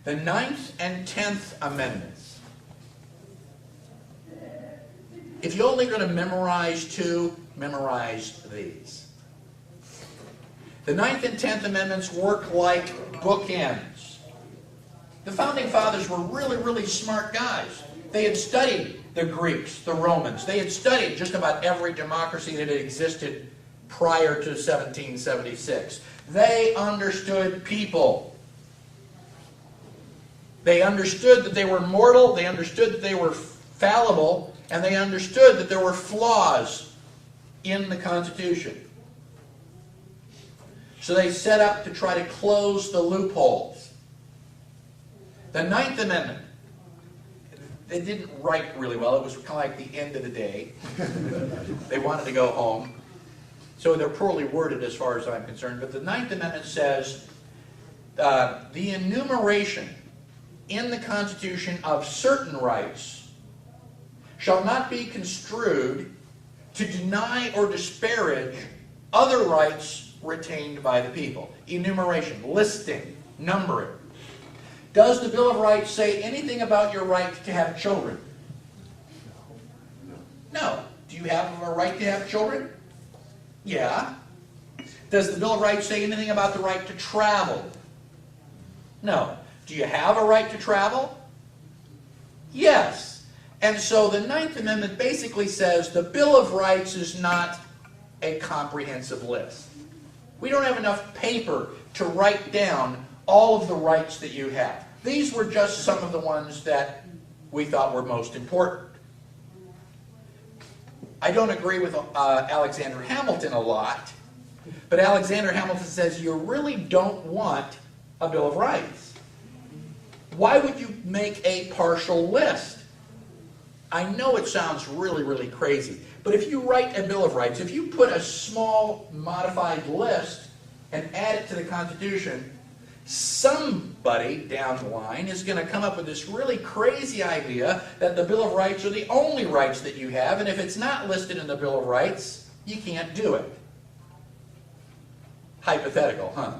The 9th and 10th Amendments. If you're only going to memorize two, memorize these. The 9th and 10th Amendments work like bookends. The Founding Fathers were really, really smart guys. They had studied the Greeks, the Romans. They had studied just about every democracy that had existed prior to 1776. They understood people. They understood that they were mortal, they understood that they were fallible, and they understood that there were flaws in the Constitution. So they set up to try to close the loopholes. The 9th Amendment, they didn't write really well. It was kind of like the end of the day. They wanted to go home. So they're poorly worded as far as I'm concerned. But the 9th Amendment says the enumeration in the Constitution of certain rights shall not be construed to deny or disparage other rights retained by the people. Enumeration, listing, numbering. Does the Bill of Rights say anything about your right to have children? No. Do you have a right to have children? Yeah. Does the Bill of Rights say anything about the right to travel? No. Do you have a right to travel? Yes. And so the 9th Amendment basically says the Bill of Rights is not a comprehensive list. We don't have enough paper to write down all of the rights that you have. These were just some of the ones that we thought were most important. I don't agree with Alexander Hamilton a lot, but Alexander Hamilton says you really don't want a Bill of Rights. Why would you make a partial list? I know it sounds really, really crazy, but if you write a Bill of Rights, if you put a small modified list and add it to the Constitution, somebody down the line is going to come up with this really crazy idea that the Bill of Rights are the only rights that you have, and if it's not listed in the Bill of Rights, you can't do it. Hypothetical, huh?